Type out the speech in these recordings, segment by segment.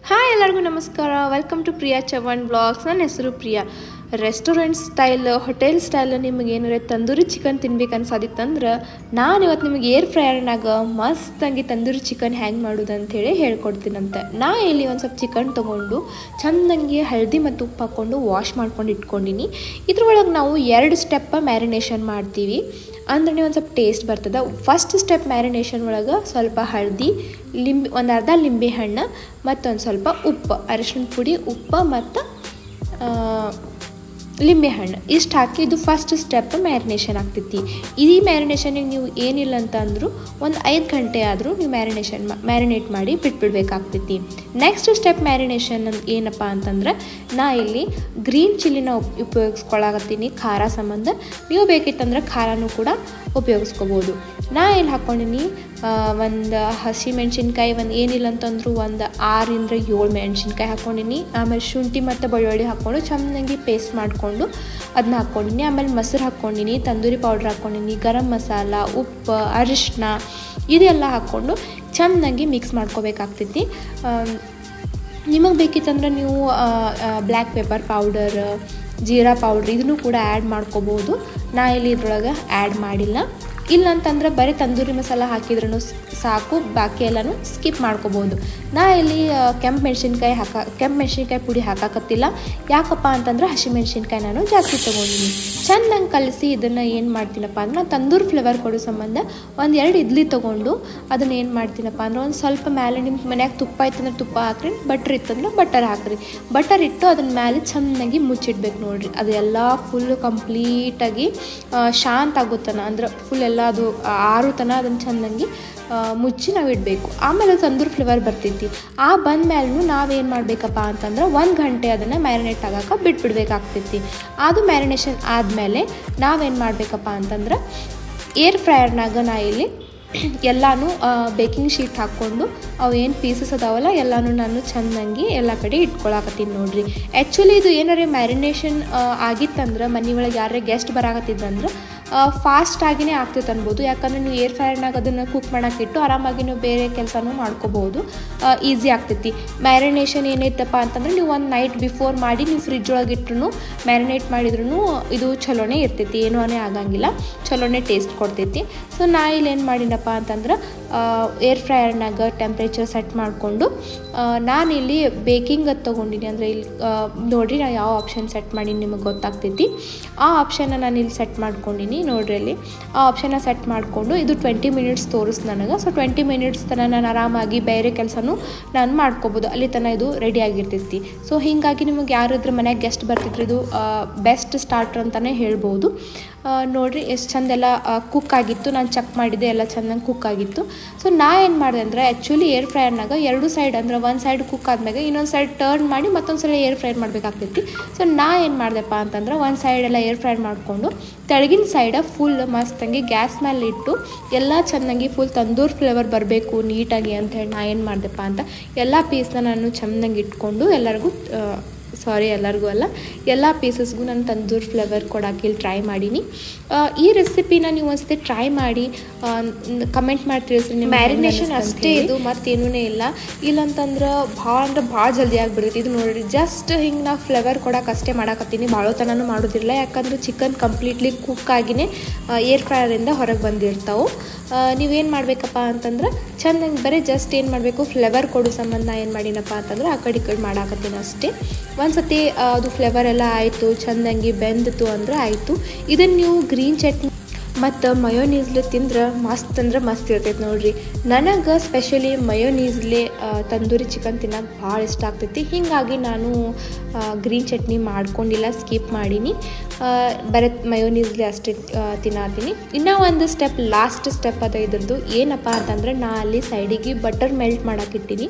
Hi ಎಲ್ಲರಿಗೂ ನಮಸ್ಕಾರ. Welcome to Priya Chavan blogs. ನನ್ನ ಹೆಸರು Priya. Restaurant style, hotel style ನಿಮಗೆ ಏನಾರ ತಂದೂರಿ ಚಿಕನ್ ತಿನ್ಬೇಕು ಅನ್ಸಾದಿತ್ತಂದ್ರೆ ನಾನು ಇವತ್ತು ನಿಮಗೆ ಏರ್ ಫ್ರೈಯರ್ನಾಗ ಮಸ್ತಾಗಿ ತಂದೂರಿ ಚಿಕನ್ ಹ್ಯಾಂಗೆ ಮಾಡೋದು ಅಂಥೇಳಿ ಹೇಳ್ಕೊಡ್ತೀನಂತೆ. ನಾ ಇಲ್ಲಿ ಒಂದು ಸ್ವಲ್ಪ ಚಿಕನ್ ತೊಗೊಂಡು ಚೆಂದಂಗೆ ಹಳದಿ ಮತ್ತು ಉಪ್ಪು ಹಾಕ್ಕೊಂಡು ವಾಶ್ ಮಾಡ್ಕೊಂಡು ಇಟ್ಕೊಂಡಿನಿ. ಇದ್ರೊಳಗೆ ನಾವು 2 ಸ್ಟೆಪ್ ಮ್ಯಾರಿನೇಷನ್ ಮಾಡ್ತೀವಿ. ಅಂದ್ರೆ ನೀವು ಒಂದು ಸ್ವಲ್ಪ ಟೇಸ್ಟ್ ಬರ್ತದೆ. ಫಸ್ಟ್ ಸ್ಟೆಪ್ ಮ್ಯಾರಿನೇಷನ್ ಒಳಗೆ ಸ್ವಲ್ಪ ಹಳದಿ, ಒಂದು ಅರ್ಧ ಲಿಂಬೆ ಹಣ್ಣು ಮತ್ತೊಂದು ಸ್ವಲ್ಪ ಉಪ್ಪು, ಅರಿಶಿನ ಪುಡಿ, ಉಪ್ಪು ಮತ್ತು ಲಿಂಬೆ ಹಣ್ಣು ಇಷ್ಟು ಹಾಕಿ ಇದು ಫಸ್ಟ್ ಸ್ಟೆಪ್ ಮ್ಯಾರಿನೇಷನ್ ಆಗ್ತೈತಿ. ಈ ಮ್ಯಾರಿನೇಷನಿಗೆ ನೀವು ಏನಿಲ್ಲ ಅಂತ ಅಂದರೂ ಒಂದು 5 ಗಂಟೆ ಆದರೂ ನೀವು ಮ್ಯಾರಿನೇಟ್ ಮಾಡಿ ಬಿಟ್ಬಿಡ್ಬೇಕಾಗ್ತೈತಿ. ನೆಕ್ಸ್ಟ್ ಸ್ಟೆಪ್ ಮ್ಯಾರಿನೇಷನ್ ಏನಪ್ಪ ಅಂತಂದ್ರೆ ನಾ ಇಲ್ಲಿ ಗ್ರೀನ್ ಚಿಲ್ಲಿನ ಉಪಯೋಗಿಸ್ಕೊಳಕತ್ತೀನಿ ಖಾರ ಸಂಬಂಧ. ನೀವು ಬೇಕಿತ್ತಂದ್ರೆ ಖಾರನೂ ಕೂಡ ಉಪಯೋಗಿಸ್ಕೋಬೋದು. ನಾ ಇಲ್ಲಿ ಹಾಕ್ಕೊಂಡಿನಿ ಒಂದು ಹಸಿ ಮೆಣಸಿನ್ಕಾಯಿ, ಒಂದು ಏನಿಲ್ಲ ಅಂತಂದ್ರು ಒಂದು 6 ಇಂದ 7 ಮೆಣಸಿನ್ಕಾಯಿ ಹಾಕ್ಕೊಂಡಿನಿ. ಆಮೇಲೆ ಶುಂಠಿ ಮತ್ತು ಬೆಳ್ಳುಳ್ಳಿ ಹಾಕ್ಕೊಂಡು ಚೆನ್ನಾಗಿ ಪೇಸ್ಟ್ ಮಾಡಿಕೊಂಡು ಅದನ್ನ ಹಾಕ್ಕೊಂಡಿನಿ. ಆಮೇಲೆ ಮೊಸರು ಹಾಕ್ಕೊಂಡಿನಿ, ತಂದೂರಿ ಪೌಡ್ರ್ ಹಾಕ್ಕೊಂಡಿನಿ, ಗರಂ ಮಸಾಲ, ಉಪ್ಪು, ಅರಿಶಿನ ಇದೆಲ್ಲ ಹಾಕ್ಕೊಂಡು ಚೆನ್ನಾಗಿ ಮಿಕ್ಸ್ ಮಾಡ್ಕೋಬೇಕಾಗ್ತೈತಿ. ನಿಮಗೆ ಬೇಕಿತ್ತಂದ್ರೆ ನೀವು black pepper powder, jeera powder ಇದನ್ನು ಕೂಡ ಆ್ಯಡ್ ಮಾಡ್ಕೋಬೋದು. ನಾ ಇಲ್ಲಿ ಇದ್ರೊಳಗೆ ಆ್ಯಡ್ ಮಾಡಿಲ್ಲ. ಇಲ್ಲಂತಂದ್ರೆ ಬರೀ ತಂದೂರಿ ಮಸಾಲ ಹಾಕಿದ್ರೂ ಸಾಕು, ಬಾಕಿ ಎಲ್ಲನೂ ಸ್ಕಿಪ್ ಮಾಡ್ಕೋಬೋದು. ನಾ ಇಲ್ಲಿ ಕೆಂಪು ಮೆಣಸಿನ್ಕಾಯಿ ಪುಡಿ ಹಾಕಾಕತ್ತಿಲ್ಲ. ಯಾಕಪ್ಪ ಅಂತಂದ್ರೆ ಹಸಿಮೆಣ್ಸಿನ್ಕಾಯಿ ನಾನು ಜಾಸ್ತಿ ತೊಗೊಂಡಿನಿ. ಚೆನ್ನಾಗಿ ಕಲಸಿ ಇದನ್ನು ಏನು ಮಾಡ್ತೀನಪ್ಪ ಅಂದ್ರೆ ನಾನು ತಂದೂರಿ ಫ್ಲೇವರ್ ಕೊಡೋ ಸಂಬಂಧ 1-2 ಇಡ್ಲಿ ತೊಗೊಂಡು ಅದನ್ನು ಏನು ಮಾಡ್ತೀನಪ್ಪ ಅಂದ್ರೆ ಒಂದು ಸ್ವಲ್ಪ ಮೇಲೆ ನಿಮ್ಮ ಮನ್ಯಾಗ ತುಪ್ಪ ಇತ್ತಂದ್ರೆ ತುಪ್ಪ ಹಾಕ್ರಿ, ಬಟರ್ ಇತ್ತಂದ್ರೆ ಬಟರ್ ಹಾಕ್ರಿ. ಬಟರ್ ಇಟ್ಟು ಅದನ್ನ ಮೇಲೆ ಚೆನ್ನಾಗಿ ಮುಚ್ಚಿಡ್ಬೇಕು ನೋಡಿರಿ. ಅದೆಲ್ಲ ಫುಲ್ ಕಂಪ್ಲೀಟಾಗಿ ಶಾಂತ ಆಗುತ್ತಾನ ಅಂದ್ರೆ ಫುಲ್ ಎಲ್ಲ ಅದು ಆರುತನ ಅದನ್ನು ಚೆನ್ನಾಗಿ ಮುಚ್ಚಿ ನಾವು ಇಡಬೇಕು. ಆಮೇಲೆ ತಂದೂರಿ ಫ್ಲೇವರ್ ಬರ್ತೈತಿ. ಬಂದ ಮೇಲೂ ನಾವೇನು ಮಾಡಬೇಕಪ್ಪ ಅಂತಂದ್ರೆ 1 ಗಂಟೆ ಅದನ್ನು ಮ್ಯಾರಿನೇಟ್ ಆಗೋಕೆ ಬಿಟ್ಬಿಡ್ಬೇಕಾಗ್ತೈತಿ. ಅದು ಮ್ಯಾರಿನೇಷನ್ ಆದಮೇಲೆ ನಾವೇನು ಮಾಡಬೇಕಪ್ಪ ಅಂತಂದ್ರೆ ಏರ್ ಫ್ರೈಯರ್ನಾಗ ನಾ ಇಲ್ಲಿ ಎಲ್ಲನೂ ಬೇಕಿಂಗ್ ಶೀಟ್ ಹಾಕ್ಕೊಂಡು ಅವು ಏನು ಪೀಸಸ್ ಅದಾವಲ್ಲ ಎಲ್ಲನೂ ನಾನು ಚೆನ್ನಾಗಿ ಎಲ್ಲ ಕಡೆ ಇಟ್ಕೊಳಕತ್ತೀನಿ ನೋಡಿರಿ. ಆ್ಯಕ್ಚುಲಿ ಇದು ಏನಾರೇ ಮ್ಯಾರಿನೇಷನ್ ಆಗಿತ್ತಂದ್ರೆ ಮನೆ ಒಳಗೆ ಯಾರೇ ಗೆಸ್ಟ್ ಬರಾಕತ್ತಿದ್ದಂದ್ರೆ ಫಾಸ್ಟಾಗಿಯೇ ಆಗ್ತೈತೆ ಅನ್ಬೋದು. ಯಾಕಂದರೆ ನೀವು ಏರ್ ಫ್ರೈಯರ್ನಾಗ ಅದನ್ನು ಕುಕ್ ಮಾಡೋಕ್ಕಿಟ್ಟು ಆರಾಮಾಗಿ ನೀವು ಬೇರೆ ಕೆಲಸನೂ ಮಾಡ್ಕೋಬೋದು, ಈಸಿ ಆಗ್ತೈತಿ. ಮ್ಯಾರಿನೇಷನ್ ಏನೈತಪ್ಪ ಅಂತಂದ್ರೆ ನೀವು ಒಂದು ನೈಟ್ ಬಿಫೋರ್ ಮಾಡಿ ನೀವು ಫ್ರಿಜ್ ಒಳಗೆ ಇಟ್ರು ಮ್ಯಾರಿನೇಟ್ ಮಾಡಿದ್ರೂ ಇದು ಚಲೋನೇ ಇರ್ತೈತಿ, ಏನೂ ಆಗಂಗಿಲ್ಲ, ಚಲೋನೇ ಟೇಸ್ಟ್ ಕೊಡ್ತೈತಿ. ಸೊ ನಾ ಇಲ್ಲಿ ಏನು ಮಾಡಿನಪ್ಪ ಅಂತಂದ್ರೆ ಏರ್ ಫ್ರೈಯರ್ನಾಗ ಟೆಂಪ್ರೇಚರ್ ಸೆಟ್ ಮಾಡಿಕೊಂಡು ನಾನಿಲ್ಲಿ ಬೇಕಿಂಗ್ ಅದು ತೊಗೊಂಡಿನಿ. ಅಂದರೆ ಇಲ್ಲಿ ನೋಡಿರಿ ನಾನು ಯಾವ ಆಪ್ಷನ್ ಸೆಟ್ ಮಾಡೀನಿ ನಿಮಗೆ ಗೊತ್ತಾಗ್ತೈತಿ. ಆ ಆಪ್ಷನ್ನ ನಾನು ಇಲ್ಲಿ ಸೆಟ್ ಮಾಡ್ಕೊಂಡಿನಿ ನೋಡ್ರಿ. ಅಲ್ಲಿ ಆ ಆಪ್ಷನ್ನ ಸೆಟ್ ಮಾಡಿಕೊಂಡು ಇದು 20 ಮಿನಿಟ್ಸ್ ತೋರಿಸ್ ನನಗೆ. ಸೊ 20 ಮಿನಿಟ್ಸ್ ತನಕ ನಾನು ಆರಾಮಾಗಿ ಬೇರೆ ಕೆಲಸನೂ ನಾನು ಮಾಡ್ಕೋಬೋದು, ಅಲ್ಲಿ ತನಕ ಇದು ರೆಡಿ ಆಗಿರ್ತೈತಿ. ಸೊ ಹೀಗಾಗಿ ನಿಮಗೆ ಯಾರಿದ್ರೆ ಮನೆಯಾಗ ಗೆಸ್ಟ್ ಬರ್ತಿದ್ರು ಇದು ಬೆಸ್ಟ್ ಸ್ಟಾರ್ಟರ್ ಅಂತಲೇ ಹೇಳ್ಬೋದು. ನೋಡಿರಿ ಎಷ್ಟು ಚಂದೆಲ್ಲ ಕುಕ್ ಆಗಿತ್ತು. ನಾನು ಚೆಕ್ ಮಾಡಿದ್ದೆ, ಎಲ್ಲ ಚೆನ್ನಾಗಿ ಕುಕ್ ಆಗಿತ್ತು. ಸೊ ನಾ ಏನು ಮಾಡಿದೆ ಅಂದರೆ ಆ್ಯಕ್ಚುಲಿ ಏರ್ ಫ್ರೈಯರ್ನಾಗ 2 ಸೈಡ್ ಅಂದ್ರೆ ಒಂದು ಸೈಡ್ ಕುಕ್ ಆದ್ಮೇಲೆ ಇನ್ನೊಂದು ಸೈಡ್ ಟರ್ನ್ ಮಾಡಿ ಮತ್ತೊಂದು ಸಲ ಏರ್ ಫ್ರೈ ಮಾಡಬೇಕಾಗ್ತೈತಿ. ಸೊ ನಾ ಏನು ಮಾಡಿದೆಪ್ಪ ಅಂತಂದ್ರೆ ಒಂದು ಸೈಡೆಲ್ಲ ಏರ್ ಫ್ರೈ ಮಾಡಿಕೊಂಡು ತೆಳಗಿನ ಸೈಡ ಫುಲ್ ಮಸ್ತಾಗಿ ಗ್ಯಾಸ್ ಮೇಲೆ ಇಟ್ಟು ಎಲ್ಲ ಚೆನ್ನಾಗಿ ಫುಲ್ ತಂದೂರಿ ಫ್ಲೇವರ್ ಬರಬೇಕು ನೀಟಾಗಿ ಅಂಥೇಳಿ ನಾ ಏನು ಮಾಡಿದೆಪ್ಪ ಅಂತ ಎಲ್ಲ ಪೀಸ್ನ ನಾನು ಚೆನ್ನಾಗಿ ಇಟ್ಕೊಂಡು ಎಲ್ಲರಿಗೂ ಅಲ್ಲ ಎಲ್ಲ ಪೀಸಸ್ಗೂ ನಾನು ತಂದೂರಿ ಫ್ಲೇವರ್ ಕೊಡೋಕೆ ಇಲ್ಲಿ ಟ್ರೈ ಮಾಡೀನಿ. ಈ ರೆಸಿಪಿನ ನೀವು ಒಂದ್ಸತಿ ಟ್ರೈ ಮಾಡಿ ಕಮೆಂಟ್ ಮಾಡಿ ತಿಳಿಸ್ರಿ. ನಿಮ್ಮ ಮ್ಯಾರಿನೇಷನ್ ಅಷ್ಟೇ ಇದು, ಮತ್ತೇನೂ ಇಲ್ಲ. ಇಲ್ಲಂತಂದ್ರೆ ಭಾಳ ಜಲ್ದಿ ಆಗಿಬಿಡ್ತೈತಿ. ಇದು ನೋಡಿರಿ ಜಸ್ಟ್ ಹಿಂಗೆ ನಾವು ಫ್ಲೇವರ್ ಕೊಡೋಕೆ ಅಷ್ಟೇ ಮಾಡಾಕತ್ತೀನಿ, ಭಾಳತನೂ ಮಾಡೋದಿಲ್ಲ. ಯಾಕಂದ್ರೆ ಚಿಕನ್ ಕಂಪ್ಲೀಟ್ಲಿ ಕುಕ್ ಆಗಿನೇ ಏರ್ ಫ್ರೈಯರಿಂದ ಹೊರಗೆ ಬಂದಿರ್ತಾವೆ. ನೀವೇನು ಮಾಡಬೇಕಪ್ಪ ಅಂತಂದ್ರೆ ಚೆನ್ನಾಗಿ ಬರೀ ಜಸ್ಟ್ ಏನು ಮಾಡಬೇಕು ಫ್ಲೇವರ್ ಕೊಡೋ ಸಂಬಂಧ ಏನು ಮಾಡಿನಪ್ಪ ಅಂತಂದ್ರೆ ಆ ಕಡೆ ಈ ಕಡೆ ಮಾಡಾಕತ್ತೀನಿ ಅಷ್ಟೇ. ಒಂದು ಸತಿ ಅದು ಫ್ಲೇವರ್ ಎಲ್ಲ ಆಯಿತು, ಚೆಂದಂಗಿ ಬೆಂದಿತು ಅಂದ್ರೆ ಆಯಿತು. ಇದನ್ನು ನೀವು ಗ್ರೀನ್ ಚಟ್ನಿ ಮತ್ತು ಮಯೋನೀಸ್ಲೆ ತಿಂದ್ರೆ ಮಸ್ತ್ ಅಂದ್ರೆ ಮಸ್ತ್ ಇರ್ತೈತೆ ನೋಡಿರಿ. ನನಗೆ ಸ್ಪೆಷಲಿ ಮಯೋನೀಸ್ಲೆ ತಂದೂರಿ ಚಿಕನ್ ತಿನ್ನೋಕೆ ಭಾಳ ಇಷ್ಟ ಆಗ್ತೈತಿ. ಹೀಗಾಗಿ ನಾನು ಗ್ರೀನ್ ಚಟ್ನಿ ಮಾಡ್ಕೊಂಡಿಲ್ಲ, ಸ್ಕಿಪ್ ಮಾಡೀನಿ. ಬರೀ ಮಯೋನೀಸ್ಲೆ ಅಷ್ಟೇ ತಿನ್ನತೀನಿ. ಇನ್ನೂ ಒಂದು ಲಾಸ್ಟ್ ಸ್ಟೆಪ್ ಅದ ಇದ್ರದ್ದು. ಏನಪ್ಪ ಅಂತಂದ್ರೆ ನಾ ಅಲ್ಲಿ ಸೈಡಿಗೆ ಬಟರ್ ಮೆಲ್ಟ್ ಮಾಡೋಕ್ಕಿಟ್ಟಿನಿ.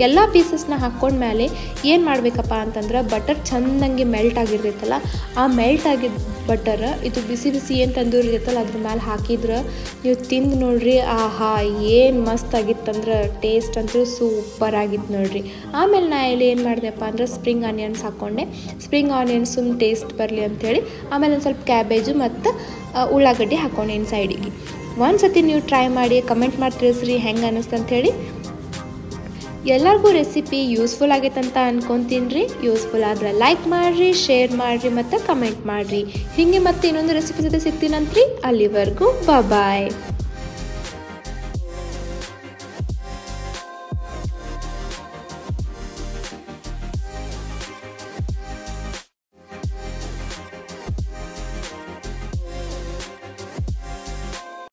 ಎಲ್ಲ ಪೀಸಸ್ನ ಹಾಕ್ಕೊಂಡ್ಮೇಲೆ ಏನು ಮಾಡಬೇಕಪ್ಪ ಅಂತಂದ್ರೆ ಬಟರ್ ಚೆಂದಂಗೆ ಮೆಲ್ಟ್ ಆಗಿರ್ತೈತಲ್ಲ, ಆ ಮೆಲ್ಟ್ ಆಗಿದ್ದ ಬಟರ್ ಇದು ಬಿಸಿ ಏನು ತಂದೂರಿ ಇರುತ್ತಲ್ಲ ಅದ್ರ ಮೇಲೆ ಹಾಕಿದ್ರೆ ನೀವು ತಿಂದು ನೋಡ್ರಿ, ಆಹಾ ಏನು ಮಸ್ತ್ ಆಗಿತ್ತಂದ್ರೆ ಟೇಸ್ಟ್ ಅಂತೂ ಸೂಪರ್ ಆಗಿತ್ತು ನೋಡ್ರಿ. ಆಮೇಲೆ ನಾ ಇಲ್ಲಿ ಏನು ಮಾಡಿದೆಪ್ಪ ಅಂದ್ರೆ ಸ್ಪ್ರಿಂಗ್ ಆನಿಯನ್ಸ್ ಹಾಕ್ಕೊಂಡೆ. ಸ್ಪ್ರಿಂಗ್ ಆನಿಯನ್ಸ್ ಟೇಸ್ಟ್ ಬರಲಿ ಅಂಥೇಳಿ ಆಮೇಲೆ ಒಂದು ಸ್ವಲ್ಪ ಕ್ಯಾಬೇಜು ಮತ್ತು ಉಳ್ಳಾಗಡ್ಡಿ ಹಾಕ್ಕೊಂಡೇನು ಸೈಡಿಗೆ. ಒಂದು ಸತಿ ನೀವು ಟ್ರೈ ಮಾಡಿ ಕಮೆಂಟ್ ಮಾಡಿ ತಿಳಿಸ್ರಿ ಹೆಂಗೆ ಅನ್ನಿಸ್ತು ಅಂಥೇಳಿ. ಎಲ್ಲರಿಗೂ ರೆಸಿಪಿ ಯೂಸ್ಫುಲ್ ಆಗೈತಂತ ಅನ್ಕೊಂತೀನಿ ರೀ. ಯೂಸ್ಫುಲ್ ಆದ್ರೆ ಲೈಕ್ ಮಾಡಿರಿ, ಶೇರ್ ಮಾಡಿರಿ ಮತ್ತು ಕಮೆಂಟ್ ಮಾಡಿರಿ. ಹೀಗೆ ಮತ್ತೆ ಇನ್ನೊಂದು ರೆಸಿಪಿ ಜೊತೆ ಸಿಗ್ತೀನಂತ್ರಿ. ಅಲ್ಲಿವರೆಗೂ ಬಾಯ್.